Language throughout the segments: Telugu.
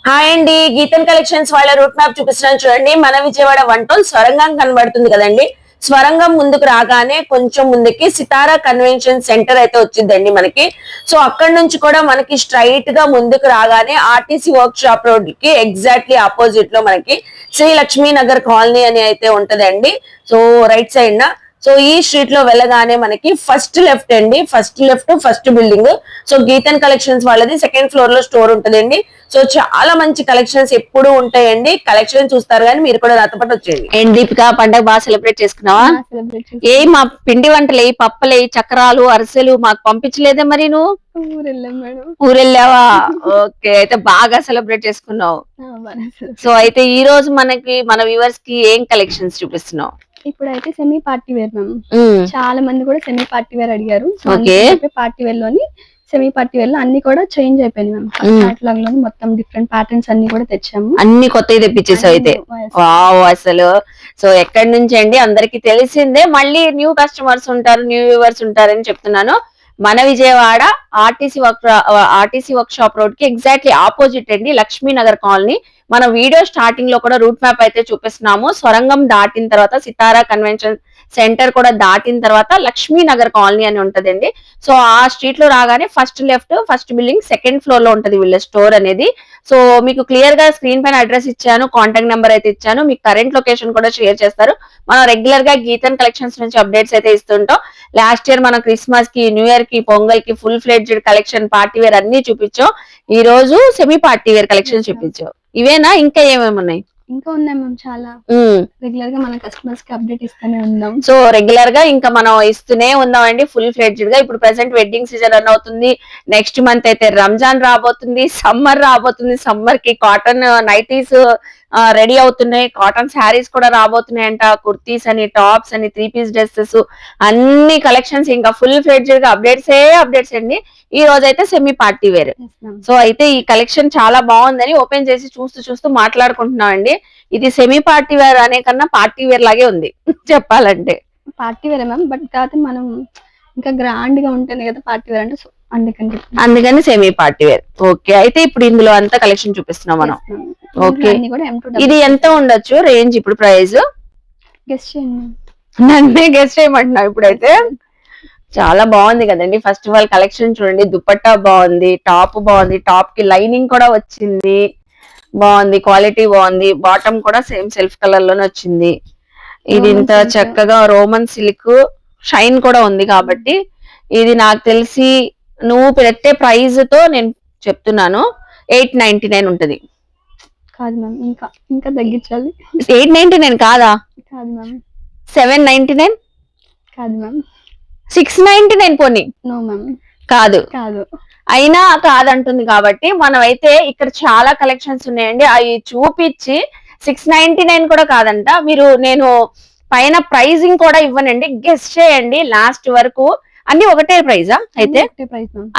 హాయ్ అండి, గీతన్ కలెక్షన్స్ వాళ్ళ రూట్ మ్యాప్ చూపిస్తున్నాను చూడండి. మన విజయవాడ వన్ టౌన్ స్వరంగం కనబడుతుంది కదండి. స్వరంగం ముందుకు రాగానే కొంచెం ముందుకి సితారా కన్వెన్షన్ సెంటర్ అయితే వచ్చిందండి మనకి. సో అక్కడ నుంచి కూడా మనకి స్ట్రైట్ గా ముందుకు రాగానే ఆర్టీసీ వర్క్ షాప్ రోడ్ కి ఎగ్జాక్ట్లీ ఆపోజిట్ లో మనకి శ్రీ లక్ష్మీ నగర్ కాలనీ అని అయితే ఉంటదండి. సో రైట్ సైడ్ నా సో ఈ స్ట్రీట్ లో వెళ్ళగానే మనకి ఫస్ట్ లెఫ్ట్ అండి, first building. So Geethan collections వాళ్ళది సెకండ్ ఫ్లోర్ లో స్టోర్ ఉంటదండి. సో చాలా మంచి కలెక్షన్స్ ఎప్పుడు ఉంటాయండి. కలెక్షన్ చూస్తారు కానీ మీరు కూడా నాతో పాటు వచ్చేయండి. ఏంటి దీపిక, పండగ బాగా సెలబ్రేట్ చేసుకున్నావా? ఏ మా పిండి వంటలు, పప్పలే, చక్రాలు, అరిసెలు మాకు పంపించలేదే మరి నువ్వు? ఊరెళ్ళావా? ఓకే, అయితే బాగా సెలబ్రేట్ చేసుకున్నావు. సో అయితే ఈ రోజు మనకి మన వ్యూవర్స్ కి ఏం కలెక్షన్స్ చూపిస్తున్నావు? ఇప్పుడైతే సెమీ పార్టీ వేర్ మ్యామ్. చాలా మంది కూడా సెమీ పార్టీ వేర్ అడిగారు. పార్టీ వేర్ లోని సెమీ పార్టీ వేర్ లో అన్ని కూడా చేంజ్ అయిపోయింది మ్యామ్. కేటలాగ్ లో మొత్తం డిఫరెంట్ ప్యాటర్న్స్ అన్ని కూడా తెచ్చాము. అన్ని కొత్తవి తెప్పించేసావు అయితే. వావ్, అసలు సో ఎక్కడి నుంచి అండి అందరికి తెలిసిందే, మళ్ళీ న్యూ కస్టమర్స్ ఉంటారు, న్యూ వ్యూవర్స్ ఉంటారని చెప్తున్నాను. మన Vijayawada RTC work shop road కి ఎగ్జాక్ట్లీ ఆపోజిట్ అండి, లక్ష్మీ నగర్ కాలనీ. మన వీడియో స్టార్టింగ్ లో కూడా రూట్ మ్యాప్ అయితే చూపిస్తున్నాము. సొరంగం దాటిన తర్వాత సితారా కన్వెన్షన్ సెంటర్ కూడా దాటిన తర్వాత లక్ష్మీ నగర్ కాలనీ అని ఉంటదండి. సో ఆ స్ట్రీట్ లో రాగానే ఫస్ట్ బిల్డింగ్ సెకండ్ ఫ్లోర్ లో ఉంటది వీళ్ళ స్టోర్ అనేది. సో మీకు క్లియర్ గా స్క్రీన్ పైన అడ్రస్ ఇచ్చాను, కాంటాక్ట్ నెంబర్ అయితే ఇచ్చాను, మీకు కరెంట్ లొకేషన్ కూడా షేర్ చేస్తారు. మనం రెగ్యులర్ గా గీతన్ కలెక్షన్స్ నుంచి అప్డేట్స్ అయితే ఇస్తుంటాం. లాస్ట్ ఇయర్ మనం క్రిస్మస్ కి, న్యూ ఇయర్ కి, పొంగల్ కి full fledged collection party wear అన్ని చూపించాం. ఈ రోజు సెమీ పార్టీ వేర్ కలెక్షన్ చూపించాం. ఇవేనా ఇంకా ఏమేమి ఉన్నాయి? ఇంకా ఉన్నాయి మ్యామ్ చాలా. రెగ్యులర్ గా మన కస్టమర్స్ కి అప్డేట్ ఇస్తూనే ఉన్నాం. సో రెగ్యులర్ గా ఇంకా మనం ఇస్తూనే ఉన్నాం అండి, ఫుల్ ఫ్లెడ్జ్డ్ గా. ఇప్పుడు ప్రెసెంట్ వెడ్డింగ్ సీజన్ రన్ అవుతుంది. నెక్స్ట్ మంత్ అయితే రంజాన్ రాబోతుంది, సమ్మర్ రాబోతుంది. సమ్మర్ కి కాటన్ నైటీస్ రెడీ అవుతున్నాయి, కాటన్ శారీస్ కూడా రాబోతున్నాయి అంట. కుర్తీస్ అని, టాప్స్ అని, 3 పీస్ డ్రెస్సెస్, అన్ని కలెక్షన్స్ ఇంకా ఫుల్ ఫ్లెడ్జ్డ్ గా అప్డేట్స్ అండి. ఈ రోజు అయితే సెమీ పార్టీ వేర్. సో అయితే ఈ కలెక్షన్ చాలా బాగుందని ఓపెన్ చేసి చూస్తూ మాట్లాడుకుంటున్నాం అండి. ఇది సెమీ పార్టీ వేర్ అనే కన్నా పార్టీ వేర్ లాగే ఉంది చెప్పాలంటే. పార్టీ వేర్ మ్యామ్, బట్ కాకపోతే మనం ఇంకా గ్రాండ్ గా ఉంటుంది కదా పార్టీ వేర్ అంటే, అందుకని సెమీ పార్టీ వేర్. ఓకే, అయితే ఇప్పుడు ఇందులో అంతా కలెక్షన్ చూపిస్తున్నాం మనం. ఓకే, ఇది ఎంత ఉండొచ్చు రేంజ్ ఇప్పుడు ప్రైస్? గెస్ట్ చేయండి. నన్నే గెస్ట్ చేయమంటున్నావు ఇప్పుడైతే. చాలా బాగుంది కదండి. ఫస్ట్ ఆఫ్ ఆల్ కలెక్షన్ చూడండి, దుపట్టా బాగుంది, టాప్ బాగుంది, టాప్ కి లైనింగ్ కూడా వచ్చింది, బాగుంది, క్వాలిటీ బాగుంది. బాటమ్ కూడా సేమ్ సెల్ఫ్ కలర్ లోనే వచ్చింది. ఇది ఇంత చక్కగా రోమన్ సిల్క్ షైన్ కూడా ఉంది కాబట్టి ఇది నాకు తెలిసి నువ్వు పెట్టే ప్రైస్ తో నేను చెప్తున్నాను 899 ఉంటది. కాదు మ్యామ్, ఇంకా తగ్గించాలి. 899 కాదా? కాదు మ్యామ్. 799 కాదు మ్యామ్. 699 పోనీ. నో మ్యామ్, కాదు. అయినా కాదంటుంది కాబట్టి మనం అయితే ఇక్కడ చాలా కలెక్షన్స్ ఉన్నాయండి. అవి చూపించి 699 కూడా కాదంట. నేను పైన ప్రైజింగ్ కూడా ఇవ్వనండి, గెస్ట్ చేయండి లాస్ట్ వరకు. అన్ని ఒకటే ప్రైజా? అయితే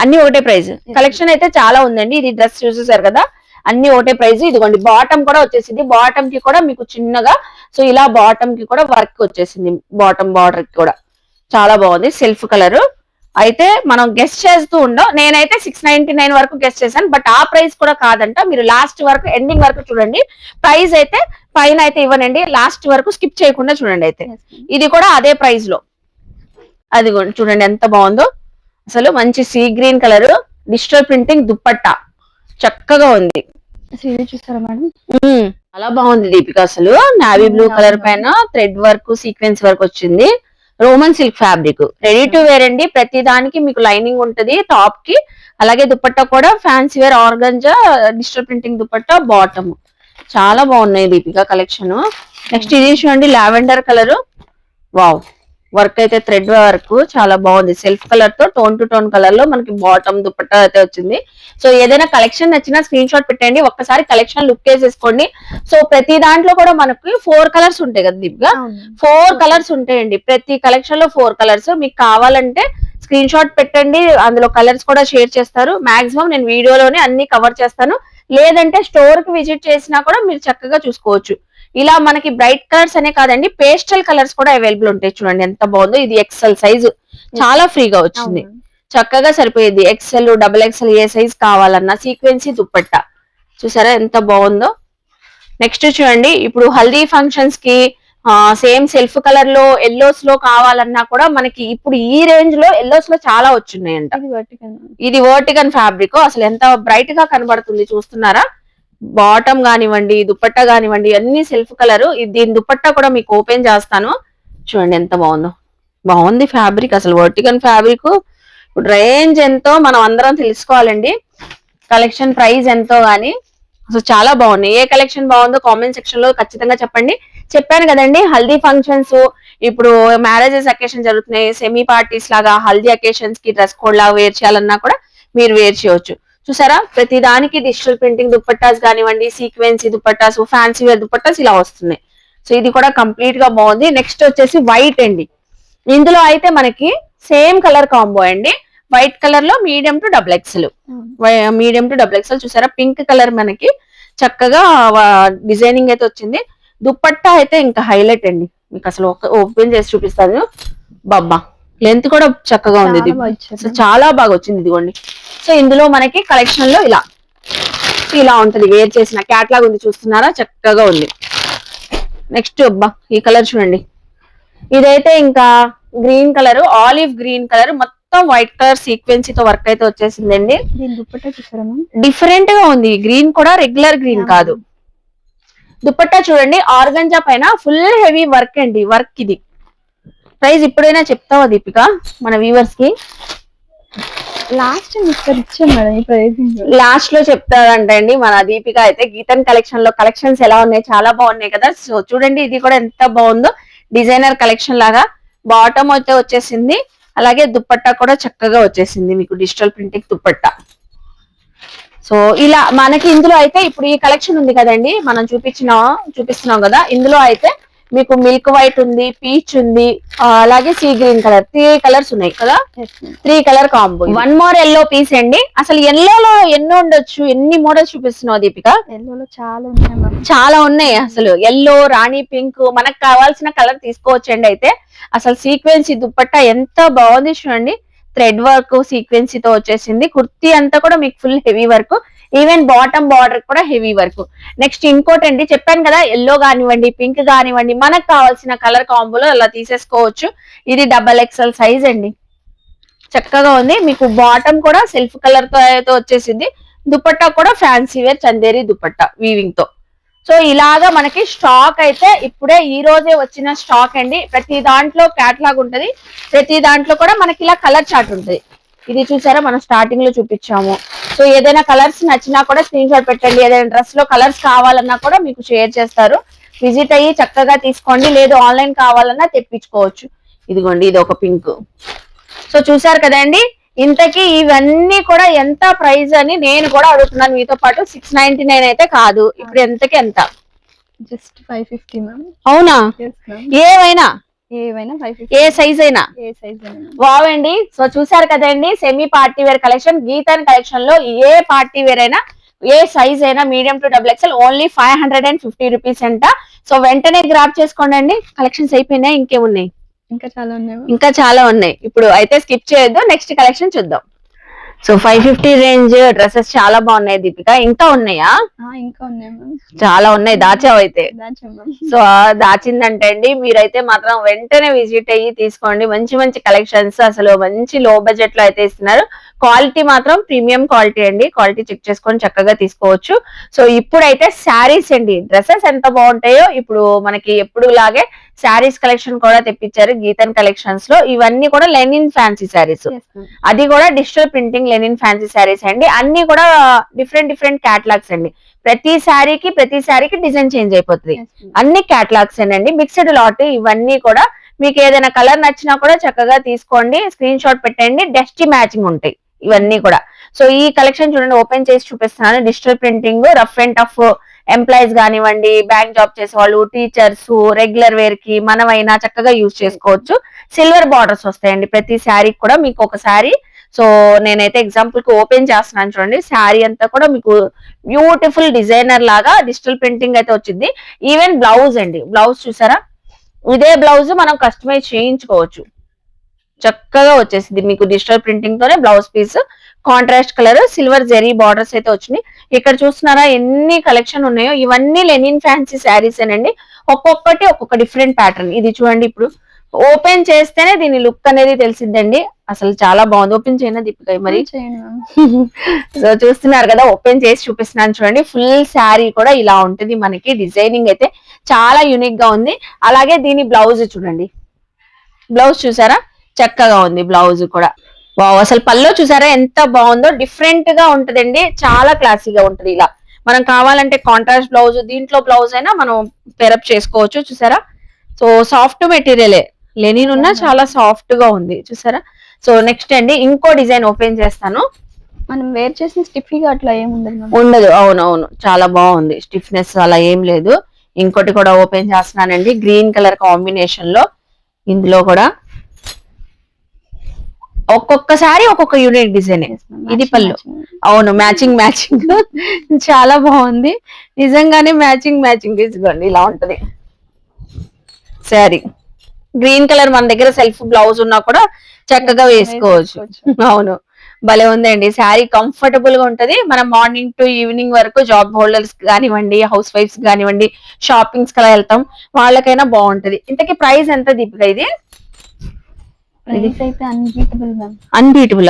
అన్ని ఒకటే ప్రైజ్. కలెక్షన్ అయితే చాలా ఉందండి. ఇది డ్రెస్ చూసేసారు కదా, అన్ని ఒకటే ప్రైజ్. ఇదిగోండి బాటమ్ కూడా వచ్చేసింది. బాటమ్ కి కూడా మీకు చిన్నగా సో ఇలా బాటమ్ కి కూడా వర్క్ వచ్చేసింది. బాటమ్ బార్డర్ కి కూడా చాలా బాగుంది, సెల్ఫ్ కలర్. అయితే మనం గెస్ట్ చేస్తూ ఉండవు. నేనైతే 699 వరకు గెస్ట్ చేశాను, బట్ ఆ ప్రైస్ కూడా కాదంట. మీరు లాస్ట్ వరకు ఎండింగ్ వరకు చూడండి. ప్రైస్ అయితే పైన అయితే ఇవ్వనండి, లాస్ట్ వరకు స్కిప్ చేయకుండా చూడండి. అయితే ఇది కూడా అదే ప్రైస్ లో. అది చూడండి ఎంత బాగుందో అసలు. మంచి sea green colour digital printing dupatta చక్కగా ఉంది. చూస్తారా మేడం? చాలా బాగుంది దీపిక. అసలు నావీ బ్లూ కలర్ పైన థ్రెడ్ వర్క్, సీక్వెన్స్ వర్క్ వచ్చింది. Roman silk fabric, ready to wear అండి. ప్రతి దానికి మీకు లైనింగ్ ఉంటది టాప్ కి. అలాగే దుపట్టా కూడా fancy wear organza digital printing dupatta, bottom. చాలా బాగున్నాయి దీపిక కలెక్షన్. నెక్స్ట్ ఇది చూడండి, లావెండర్ కలర్. వావ్, వర్క్ అయితే థ్రెడ్ వర్క్ చాలా బాగుంది. సెల్ఫ్ కలర్ తో టోన్ టు టోన్ కలర్ లో మనకి బాటమ్ దుపట్టా అయితే వచ్చింది. సో ఏదైనా కలెక్షన్ నచ్చినా స్క్రీన్ షాట్ పెట్టండి, ఒక్కసారి కలెక్షన్ లుక్ వేసేసుకోండి. సో ప్రతి దాంట్లో కూడా మనకి 4 కలర్స్ ఉంటాయి కదా దీపిక, 4 కలర్స్ ఉంటాయండి. ప్రతి కలెక్షన్ లో 4 కలర్స్. మీకు కావాలంటే స్క్రీన్ షాట్ పెట్టండి, అందులో కలర్స్ కూడా షేర్ చేస్తారు. మాక్సిమం నేను వీడియోలోనే అన్ని కవర్ చేస్తాను. లేదంటే స్టోర్ కి విజిట్ చేసినా కూడా మీరు చక్కగా చూసుకోవచ్చు. ఇలా మనకి బ్రైట్ కలర్స్ అనే కాదండి, పేస్టల్ కలర్స్ కూడా అవైలబుల్ ఉంటాయి. చూడండి ఎంత బాగుందో. ఇది ఎక్సెల్ సైజు, చాలా ఫ్రీగా వచ్చింది, చక్కగా సరిపోయేది. XL, XXL ఏ సైజ్ కావాలన్నా సీక్వెన్సీ దుప్పట్టా చూసారా ఎంత బాగుందో. నెక్స్ట్ చూడండి, ఇప్పుడు హల్దీ ఫంక్షన్స్ కి సేమ్ సెల్ఫ్ కలర్ లో ఎల్లోస్ లో కావాలన్నా కూడా మనకి ఇప్పుడు ఈ రేంజ్ లో ఎల్లోస్ లో చాలా వచ్చున్నాయంట. ఇది వర్టికన్ ఫ్యాబ్రిక్, అసలు ఎంత బ్రైట్ గా కనబడుతుంది చూస్తున్నారా. బాటమ్ కానివ్వండి, దుపట్టా కానివ్వండి, అన్ని సెల్ఫ్ కలర్. దీని దుపట్టా కూడా మీకు ఓపెన్ చేస్తాను చూడండి ఎంత బాగుందో. బాగుంది ఫ్యాబ్రిక్, అసలు వర్టికన్ ఫ్యాబ్రిక్. ఇప్పుడు రేంజ్ ఎంతో మనం అందరం తెలుసుకోవాలండి, కలెక్షన్ ప్రైస్ ఎంతో గానీ అసలు చాలా బాగున్నాయి. ఏ కలెక్షన్ బాగుందో కామెంట్ సెక్షన్ లో ఖచ్చితంగా చెప్పండి. చెప్పాను కదండి, హల్దీ ఫంక్షన్స్, ఇప్పుడు మ్యారేజెస్ అకేషన్ జరుగుతున్నాయి, సెమీ పార్టీస్ లాగా హల్దీ అకేషన్స్ కి డ్రెస్ కోడ్ లాగా వేర్ చేయాలన్నా కూడా మీరు వేర్ చేయొచ్చు. చూసారా, ప్రతి దానికి డిజిటల్ ప్రింటింగ్ దుపట్టాస్ కానివ్వండి, సీక్వెన్సీ దుపట్టాస్, ఫ్యాన్సీ వేర్ దుపట్టాస్ ఇలా వస్తున్నాయి. సో ఇది కూడా కంప్లీట్ గా బాగుంది. నెక్స్ట్ వచ్చేసి వైట్ అండి. ఇందులో అయితే మనకి సేమ్ కలర్ కాంబో అండి, వైట్ కలర్ లో medium to double XL. Medium to double XL. చూసారా, పింక్ కలర్ మనకి చక్కగా డిజైనింగ్ అయితే వచ్చింది. దుపట్టా అయితే ఇంకా హైలైట్ అండి, మీకు అసలు ఓపెన్ చేసి చూపిస్తాను. బాబా లెంత్ కూడా చక్కగా ఉంది, చాలా బాగా వచ్చింది ఇదిగోండి. సో ఇందులో మనకి కలెక్షన్ లో ఇలా ఉంటది, వేర్ చేసిన క్యాట్లాగ్ ఉంది చూస్తున్నారా, చక్కగా ఉంది. నెక్స్ట్ అబ్బా ఈ కలర్ చూడండి, ఇదైతే ఇంకా green colour, olive green colour, మొత్తం వైట్ కలర్ సీక్వెన్సీతో వర్క్ అయితే వచ్చేసిందండి. డిఫరెంట్ గా ఉంది, గ్రీన్ కూడా రెగ్యులర్ గ్రీన్ కాదు. దుపట్టా చూడండి, ఆర్గంజా పైన ఫుల్ హెవీ వర్క్ అండి. వర్క్ ఇది ప్రైస్ ఇప్పుడైనా చెప్తావా దీపిక మన వ్యూవర్స్ కి? లాస్ట్ లో చెప్తారంట అండి మన దీపిక అయితే. గీతన్ కలెక్షన్ లో కలెక్షన్స్ ఎలా ఉన్నాయి, చాలా బాగున్నాయి కదా. సో చూడండి, ఇది కూడా ఎంత బాగుందో, డిజైనర్ కలెక్షన్ లాగా. బాటమ్ అయితే వచ్చేసింది, అలాగే దుపట్టా కూడా చక్కగా వచ్చేసింది మీకు డిజిటల్ ప్రింటింగ్ దుపట్టా. సో ఇలా మనకి ఇందులో అయితే ఇప్పుడు ఈ కలెక్షన్ ఉంది కదండి, మనం చూపిస్తున్నాం కదా. ఇందులో అయితే మీకు మిల్క్ వైట్ ఉంది, పీచ్ ఉంది, అలాగే సీ గ్రీన్ కలర్, 3 కలర్స్ ఉన్నాయి కదా. 3 colour combo. 1 more yellow piece అండి. అసలు ఎల్లోలో ఎన్ని ఉండొచ్చు, ఎన్ని మోడల్స్ చూపిస్తున్నావు దీపిక? ఎల్లోలో చాలా ఉన్నాయి అసలు. ఎల్లో, రాణి పింక్, మనకు కావాల్సిన కలర్ తీసుకోవచ్చండి. అయితే అసలు సీక్వెన్సీ దుపట్టా ఎంత బాగుంది చూడండి, థ్రెడ్ వర్క్ సీక్వెన్సీతో వచ్చేసింది. కుర్తీ అంతా కూడా మీకు full heavy work, even bottom border కూడా హెవీ వర్క్. నెక్స్ట్ ఇంకోటి అండి, చెప్పాను కదా, ఎల్లో కానివ్వండి, పింక్ కానివ్వండి, మనకు కావాల్సిన కలర్ కాంబోలో అలా తీసేసుకోవచ్చు. ఇది డబల్ ఎక్స్ఎల్ సైజ్ అండి, చక్కగా ఉంది. మీకు బాటమ్ కూడా సెల్ఫ్ కలర్ తో అయితే వచ్చేసింది. దుపట్టా కూడా fancy wear Chanderi dupatta weaving తో. సో ఇలాగా మనకి స్టాక్ అయితే ఇప్పుడే ఈ రోజే వచ్చిన స్టాక్ అండి. ప్రతి దాంట్లో క్యాటలాగ్ ఉంటది, ప్రతి దాంట్లో కూడా మనకి ఇలా కలర్ చార్ట్ ఉంటుంది. ఇది చూసారా, మనం స్టార్టింగ్ లో చూపించాము. సో ఏదైనా కలర్స్ నచ్చినా కూడా స్క్రీన్ షాట్ పెట్టండి. ఏదైనా డ్రెస్ లో కలర్స్ కావాలన్నా కూడా మీకు షేర్ చేస్తారు. విజిట్ అయ్యి చక్కగా తీసుకోండి, లేదు ఆన్లైన్ కావాలన్నా తెప్పించుకోవచ్చు. ఇదిగోండి, ఇది ఒక పింక్. సో చూసారు కదండి, ఇంతకీ ఇవన్నీ కూడా ఎంత ప్రైస్ అని నేను కూడా అడుగుతున్నాను మీతో పాటు. 699 అయితే కాదు, ఇప్పుడు ఎంతకి ఎంత? Just 550 ma'am. అవునా? ఏవైనా ఏ సైజ్ అయినా? వావండి. సో చూసారు కదండి, సెమీ పార్టీ వేర్ కలెక్షన్ గీతన్ కలెక్షన్ లో ఏ పార్టీ వేర్ అయినా, ఏ సైజ్ అయినా, medium to double XL, only 550 rupees అంట. సో వెంటనే గ్రాప్ చేసుకోండి. కలెక్షన్స్ అయిపోయినాయి, ఇంకేమున్నాయి? ఇంకా చాలా ఉన్నాయి. ఇప్పుడు అయితే స్కిప్ చేయొద్దు, నెక్స్ట్ కలెక్షన్ చూద్దాం. సో 550 రేంజ్ డ్రెస్సెస్ చాలా బాగున్నాయి దీపిక. ఇంకా ఉన్నాయా? ఇంకా ఉన్నాయి, చాలా ఉన్నాయి. దాచావు అయితే. సో దాచిందంటే అండి, మీరైతే మాత్రం వెంటనే విజిట్ అయ్యి తీసుకోండి. మంచి మంచి కలెక్షన్స్, అసలు మంచి లో బడ్జెట్ లో అయితే ఇస్తున్నారు. క్వాలిటీ మాత్రం ప్రీమియం క్వాలిటీ అండి, క్వాలిటీ చెక్ చేసుకొని చక్కగా తీసుకోవచ్చు. సో ఇప్పుడైతే శారీస్ అండి, డ్రెస్సెస్ ఎంత బాగుంటాయో. ఇప్పుడు మనకి ఎప్పుడు లాగే శారీస్ కలెక్షన్ కూడా తెప్పించారు గీతన్ కలెక్షన్స్ లో. ఇవన్నీ కూడా లెనిన్ ఫ్యాన్సీ శారీస్, అది కూడా digital printing Lenin fancy saris అండి. అన్ని కూడా డిఫరెంట్ క్యాటలాగ్స్ అండి. ప్రతి శారీకి డిజైన్ చేంజ్ అయిపోతుంది. అన్ని క్యాటలాగ్స్ అండి, మిక్స్డ్ లాట్. ఇవన్నీ కూడా మీకు ఏదైనా కలర్ నచ్చినా కూడా చక్కగా తీసుకోండి, స్క్రీన్ షాట్ పెట్టండి. డస్టీ మ్యాచింగ్ ఉంటాయి ఇవన్నీ కూడా. సో ఈ కలెక్షన్ చూడండి, ఓపెన్ చేసి చూపిస్తున్నాను. Digital printing, rough and tough employees కానివ్వండి, బ్యాంక్ జాబ్ చేసే వాళ్ళు, టీచర్స్, రెగ్యులర్ వేర్ కి మనమైనా చక్కగా యూజ్ చేసుకోవచ్చు. సిల్వర్ బార్డర్స్ వస్తాయండి ప్రతి శారీకి కూడా. మీకు ఒక శారీ, సో నేనైతే ఎగ్జాంపుల్ కి ఓపెన్ చేస్తున్నాను చూడండి. శారీ అంతా కూడా మీకు బ్యూటిఫుల్ డిజైనర్ లాగా డిజిటల్ ప్రింటింగ్ అయితే వచ్చింది. ఈవెన్ బ్లౌజ్ అండి, బ్లౌజ్ చూసారా, ఇదే బ్లౌజ్ మనం కస్టమైజ్ చేయించుకోవచ్చు. చక్కగా వచ్చేసింది మీకు డిజిటల్ ప్రింటింగ్ తోనే blouse piece. Contrast colour silver zari borders అయితే వచ్చినాయి. ఇక్కడ చూస్తున్నారా ఎన్ని కలెక్షన్ ఉన్నాయో, ఇవన్నీ లెనిన్ ఫ్యాన్సీ శారీస్ ఏనండి. ఒక్కొక్కటి ఒక్కొక్క డిఫరెంట్ ప్యాటర్న్. ఇది చూడండి, ఇప్పుడు ఓపెన్ చేస్తేనే దీని లుక్ అనేది తెలిసిద్దండి. అసలు చాలా బాగుంది. ఓపెన్ చేయనా దీపిక మరి? చేయండి మ్యామ్. సో చూస్తున్నారు కదా, ఓపెన్ చేసి చూపిస్తున్నాను చూడండి. ఫుల్ శారీ కూడా ఇలా ఉంటుంది మనకి. డిజైనింగ్ అయితే చాలా యూనిక్ గా ఉంది. అలాగే దీని బ్లౌజ్ చూడండి, బ్లౌజ్ చూసారా చక్కగా ఉంది. బ్లౌజ్ కూడా వావ్, అసలు పల్లో చూసారా ఎంత బాగుందో. డిఫరెంట్ గా ఉంటదండి, చాలా క్లాసీగా ఉంటది. ఇలా మనం కావాలంటే కాంట్రాస్ట్ బ్లౌజ్, దీంట్లో బ్లౌజ్ అయినా మనం పేరప్ చేసుకోవచ్చు. చూసారా, సో సాఫ్ట్ మెటీరియలే, లెనిన్ ఉన్నా చాలా సాఫ్ట్ గా ఉంది. చూసారా. సో నెక్స్ట్ అండి ఇంకో డిజైన్ ఓపెన్ చేస్తాను. మనం వేర్ చేసిన స్టిఫీగా అట్లా ఏమి ఉండదు. ఉండదు, అవునవును, చాలా బాగుంది. స్టిఫ్నెస్ అలా ఏం లేదు. ఇంకోటి కూడా ఓపెన్ చేస్తున్నానండి, గ్రీన్ కలర్ కాంబినేషన్ లో. ఇందులో కూడా ఒక్కొక్కసారి ఒక్కొక్క యూనిక్ డిజైన్. ఇది పళ్ళు, అవును, మ్యాచింగ్ మ్యాచింగ్ చాలా బాగుంది నిజంగానే. మ్యాచింగ్ తీసుకోండి, ఇలా ఉంటది శారీ. గ్రీన్ కలర్ మన దగ్గర సెల్ఫ్ బ్లౌజ్ ఉన్నా కూడా చక్కగా వేసుకోవచ్చు. అవును, భలే ఉందండి శారీ. కంఫర్టబుల్ గా ఉంటది. మనం మార్నింగ్ టు ఈవినింగ్ వరకు జాబ్ హోల్డర్స్ కానివ్వండి, హౌస్ వైఫ్స్ కానివ్వండి, షాపింగ్స్ కలా వెళ్తాం, వాళ్ళకైనా బాగుంటది. ఇంతకీ ప్రైస్ ఎంత దీపిక ఇది? ప్రైస్ అయితే అన్బీటబుల్ మ్యామ్. అన్బీటబుల్?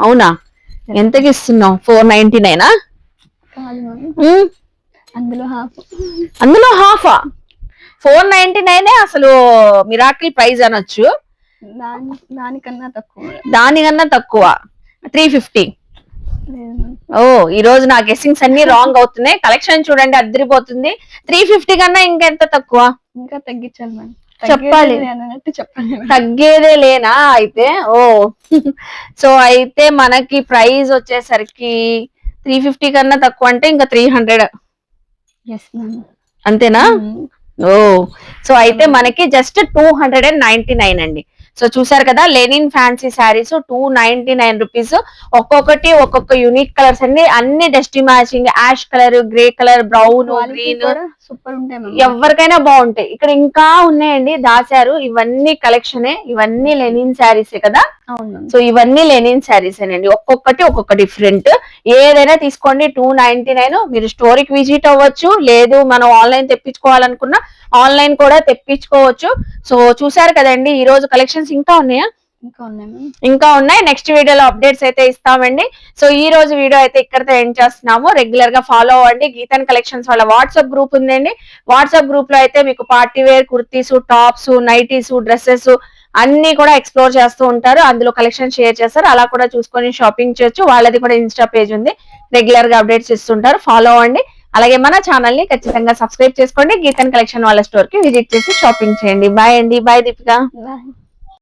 అవునా, ఎంతకి ఇస్తున్నావు? 499? కాదు మ్యామ్, అందులో హాఫ్. అందులో హాఫా? 499 అసలు మిరాకిల్ ప్రైస్ అనొచ్చు. దానికన్నా తక్కువ. దానికన్నా తక్కువ 350. ఓ, ఈ రోజు నా గెస్సింగ్స్ అన్ని రాంగ్ అవుతున్నాయి. కలెక్షన్ చూడండి అద్దరిపోతుంది. 350 కన్నా ఇంకెంత తక్కువ? ఇంకా తగ్గించాలి మ్యామ్. చెప్పాలి, తగ్గేదే లేనా అయితే? ఓ సో అయితే మనకి ప్రైస్ వచ్చేసరికి 350 కన్నా తక్కువ అంటే ఇంకా 300 అంతేనా? ఓ, సో అయితే మనకి జస్ట్ 299 అండి. సో చూసారు కదా, లెనిన్ ఫ్యాన్సీ శారీస్ 299 రూపీస్. ఒక్కొక్కటి ఒక్కొక్క యూనిక్ కలర్స్ అండి. అన్ని dusty matching, ash colour, grey colour, brown, green, super ఉంటాయి. ఎవరికైనా బాగుంటాయి. ఇక్కడ ఇంకా ఉన్నాయండి, దాచారు. ఇవన్నీ కలెక్షనే, ఇవన్నీ లెనిన్ శారీసే కదా. సో ఇవన్నీ లెనిన్ శారీసేనండి. ఒక్కొక్కటి ఒక్కొక్క డిఫరెంట్. ఏదైనా తీసుకోండి, 299. మీరు స్టోరీకి విజిట్ అవ్వచ్చు, లేదు మనం ఆన్లైన్ తెప్పించుకోవాలనుకున్నా ఆన్లైన్ కూడా తెప్పించుకోవచ్చు. సో చూసారు కదండి, ఈ రోజు కలెక్షన్స్ ఇంకా ఉన్నాయా? ఇంకా ఉన్నాయి. నెక్స్ట్ వీడియోలో అప్డేట్స్ అయితే ఇస్తామండి. సో ఈ రోజు వీడియో అయితే ఇక్కడితో ఎండ్ చేస్తున్నాము. రెగ్యులర్ గా ఫాలో అవ్వండి. గీతన్ కలెక్షన్స్ వాళ్ళ వాట్సాప్ గ్రూప్ ఉందండి. వాట్సాప్ గ్రూప్ లో అయితే మీకు party wear kurtis, tops, nighties, dresses అన్ని కూడా ఎక్స్ప్లోర్ చేస్తూ ఉంటారు. అందులో కలెక్షన్ షేర్ చేస్తారు. అలా కూడా చూసుకొని షాపింగ్ చేయొచ్చు. వాళ్ళది కూడా ఇన్స్టా పేజ్ ఉంది, రెగ్యులర్ గా అప్డేట్స్ ఇస్తుంటారు. ఫాలో అవ్వండి. అలాగే మన ఛానల్ ని ఖచ్చితంగా సబ్స్క్రైబ్ చేసుకోండి. గీతన్ కలెక్షన్ వాళ్ళ స్టోర్ కి విజిట్ చేసి షాపింగ్ చేయండి. బాయ్ అండి. బాయ్ దీపిక.